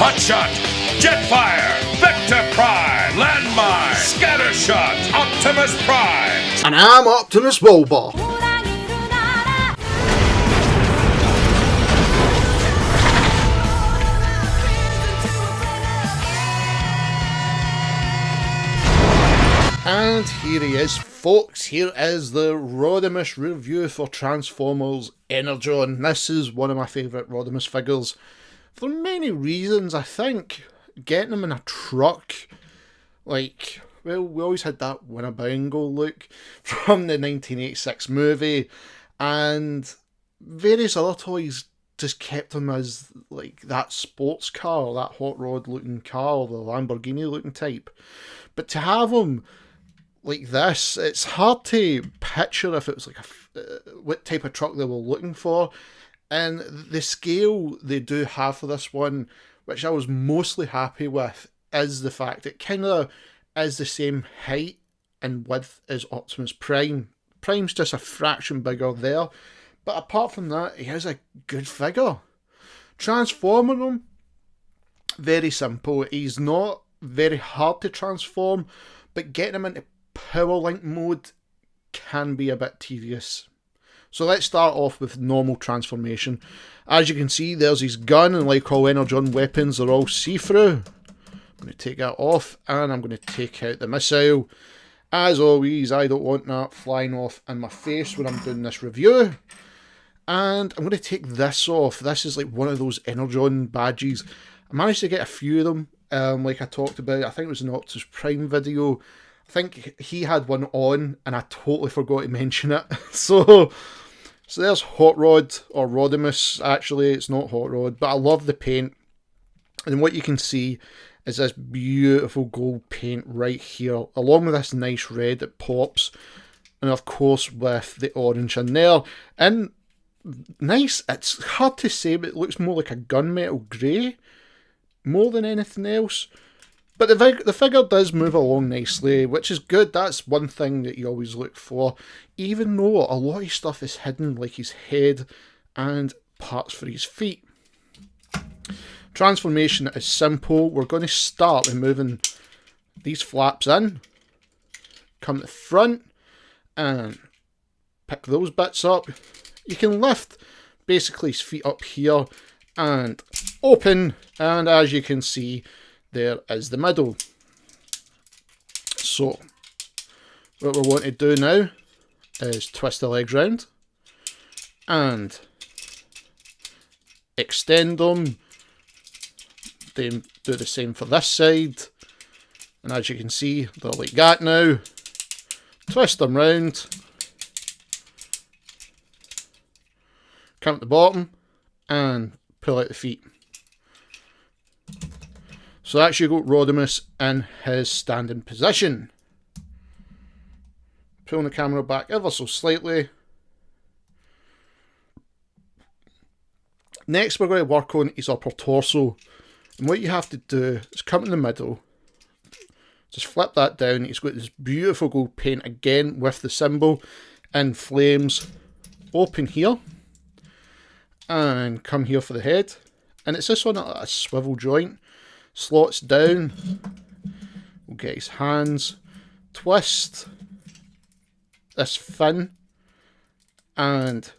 Hotshot, Jetfire, Vector Prime, Landmine, Scattershot, Optimus Prime. And I'm Optimus Wilbur. And here he is, folks. Here is the Rodimus review for Transformers Energon. This is one of my favourite Rodimus figures for many reasons. I think getting him in a truck, like, well, we always had that Winnebago look from the 1986 movie, and various other toys just kept him as like that sports car, that hot rod looking car, the Lamborghini looking type. But to have him like this, it's hard to picture if it was like what type of truck they were looking for. And the scale they do have for this one, which I was mostly happy with, is the fact it kind of is the same height and width as Optimus Prime. Prime's just a fraction bigger there, but apart from that, he is a good figure. Transforming him, very simple. He's not very hard to transform, but getting him into power link mode can be a bit tedious. So let's start off with normal transformation. As you can see, there's his gun, and like all Energon weapons, they're all see-through. I'm going to take that off, and I'm going to take out the missile. As always, I don't want that flying off in my face when I'm doing this review. And I'm going to take this off. This is like one of those Energon badges. I managed to get a few of them, like I talked about. I think it was an Optimus Prime video. I think he had one on, and I totally forgot to mention it. So there's Hot Rod, or Rodimus. Actually, it's not Hot Rod, but I love the paint. And what you can see is this beautiful gold paint right here, along with this nice red that pops, and of course with the orange in there. And nice, it's hard to say, but it looks more like a gunmetal grey, more than anything else. But the figure does move along nicely, which is good. That's one thing that you always look for, even though a lot of stuff is hidden, like his head and parts for his feet. Transformation is simple. We're going to start with moving these flaps in, come to the front, and pick those bits up. You can lift basically his feet up here and open, and as you can see, there is the middle. So what we want to do now is twist the legs round and extend them. Then do the same for this side, and as you can see, they're like that now. Twist them round, come to the bottom and pull out the feet. So that's you got Rodimus in his standing position. Pulling the camera back ever so slightly. Next we're going to work on his upper torso. And what you have to do is come in the middle. Just flip that down. He's got this beautiful gold paint again with the symbol in flames. Open here. And come here for the head. And it's this one at a swivel joint. Slots down. We'll get his hands. Twist this fin. And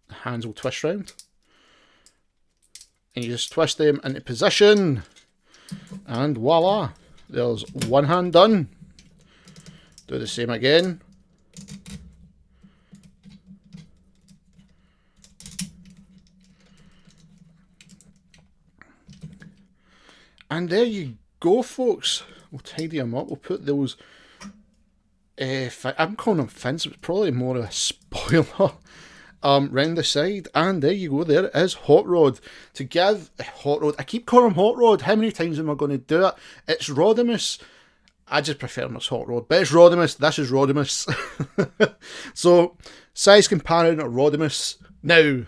the hands will twist round. And you just twist them into position. And voila. There's one hand done. Do the same again. And there you go, folks. We'll tidy them up. We'll put those... I'm calling them fins. It's probably more of a spoiler. Round the side. And there you go. There is Hot Rod. To give Hot Rod... I keep calling him Hot Rod. How many times am I going to do it? It's Rodimus. I just prefer him as Hot Rod. But it's Rodimus. This is Rodimus. So, size comparison of Rodimus. Now,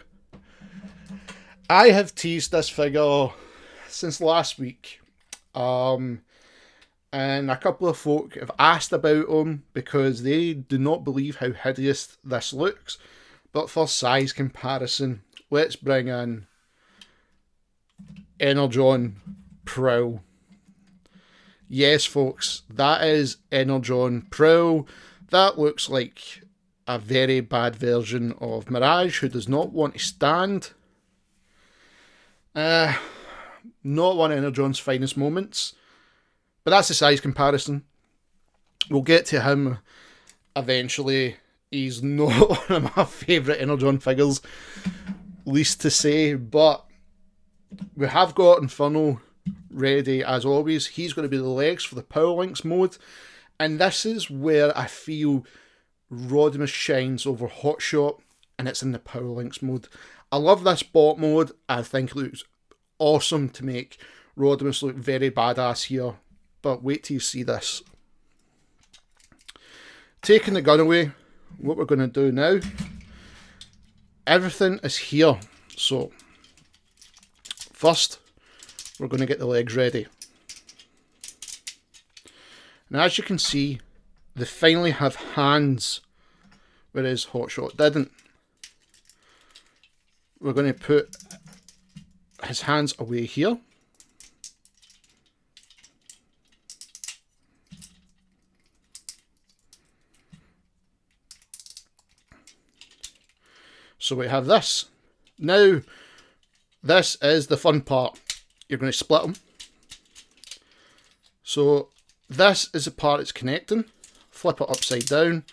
I have teased this figure since last week, and a couple of folk have asked about him because they do not believe how hideous this looks. But for size comparison, let's bring in Energon Prowl. Yes, folks, that is Energon Prowl. That looks like a very bad version of Mirage, who does not want to stand. Not one of Energon's finest moments. But that's the size comparison. We'll get to him eventually. He's not one of my favourite Energon figures, least to say, but we have got Inferno ready as always. He's going to be the legs for the Power Links mode, and this is where I feel Rodimus shines over Hotshot, and it's in the Power Links mode. I love this bot mode. I think it looks awesome to make Rodimus look very badass here, but wait till you see this. Taking the gun away, what we're going to do now, everything is here. So first we're going to get the legs ready, and as you can see, they finally have hands, whereas Hotshot didn't. We're going to put his hands away here. So we have this. Now, this is the fun part. You're going to split them. So this is the part it's connecting. Flip it upside down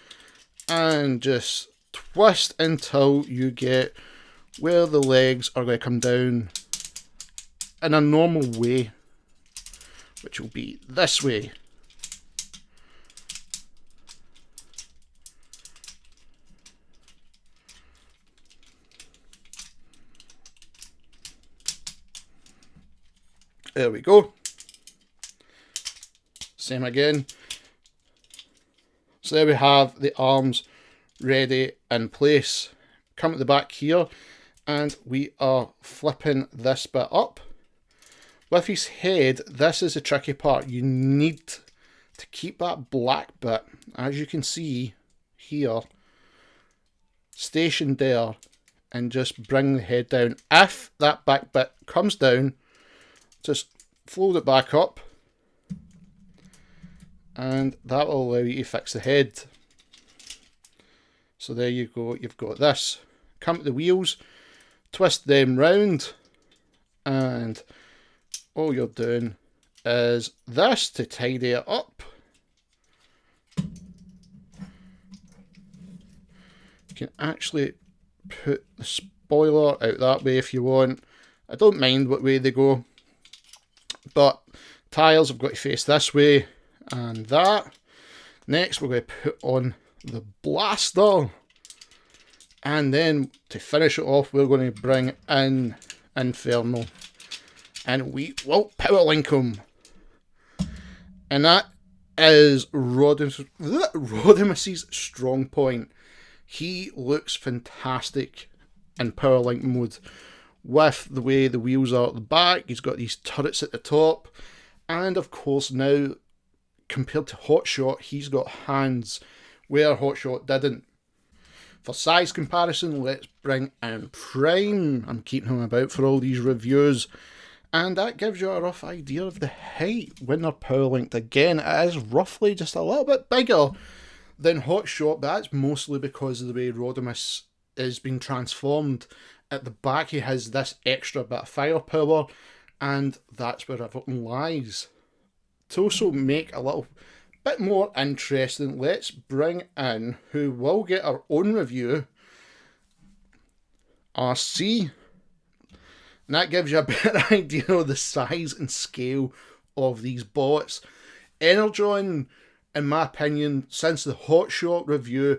and just twist until you get where the legs are going to come down in a normal way, which will be this way. There we go. Same again. So there we have the arms ready in place. Come at the back here, and we are flipping this bit up. With his head, this is the tricky part. You need to keep that black bit, as you can see here, stationed there, and just bring the head down. If that back bit comes down, just fold it back up, and that will allow you to fix the head. So there you go, you've got this. Come to the wheels, twist them round, and all you're doing is this to tidy it up. You can actually put the spoiler out that way if you want. I don't mind what way they go, but tires have got to face this way and that. Next we're going to put on the blaster, and then to finish it off we're going to bring in Inferno, and we will power link him. And that is Rodimus's strong point. He looks fantastic in power link mode, with the way the wheels are at the back. He's got these turrets at the top, and of course now, compared to Hotshot, he's got hands where Hotshot didn't. For size comparison, let's bring in Prime. I'm keeping him about for all these reviews, and that gives you a rough idea of the height when they're power linked. Again, it is roughly just a little bit bigger than Hotshot, but that's mostly because of the way Rodimus is being transformed. At the back he has this extra bit of firepower, and that's where everything lies. To also make a little bit more interesting, let's bring in, who will get our own review, RC. And that gives you a better idea of the size and scale of these bots. Energon, in my opinion, since the Hotshot review,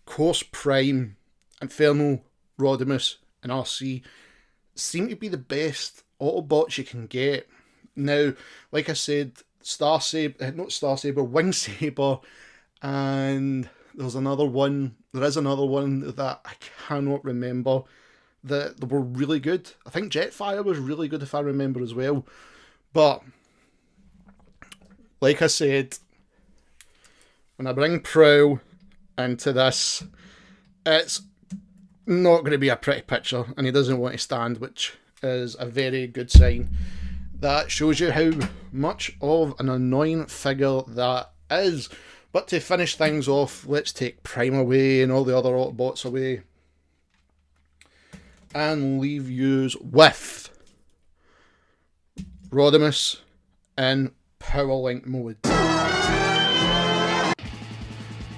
Course Prime, Inferno, Rodimus and RC seem to be the best Autobots you can get. Now, like I said, Wing Saber, and there is another one that I cannot remember, that were really good. I think Jetfire was really good if I remember as well. But like I said, when I bring Prowl into this, it's not going to be a pretty picture, and he doesn't want to stand, which is a very good sign. That shows you how much of an annoying figure that is. But to finish things off, let's take Prime away and all the other Autobots away, and leave yous with Rodimus in Power Link mode.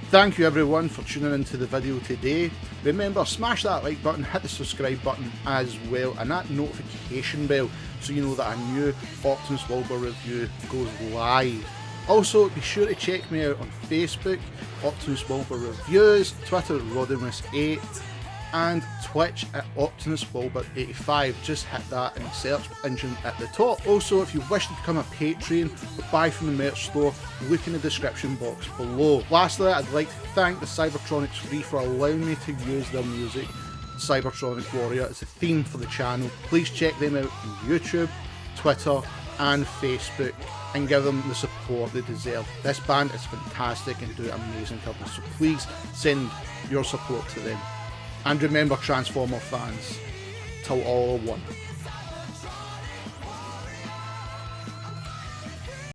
Thank you everyone for tuning into the video today. Remember, smash that like button, hit the subscribe button as well, and that notification bell so you know that a new Optimus Wilbur review goes live. Also, be sure to check me out on Facebook, Optimus Wilbur Reviews, Twitter, Rodimus8, and Twitch at Optimus Wilbur 85. Just hit that in the search engine at the top. Also, if you wish to become a Patreon or buy from the merch store, look in the description box below. Lastly, I'd like to thank the Cybertronic Spree for allowing me to use their music. Cybertronic Warrior is the theme for the channel. Please check them out on YouTube, Twitter and Facebook, and give them the support they deserve. This band is fantastic and do amazing covers, so please send your support to them. And remember, Transformer fans, till all are one.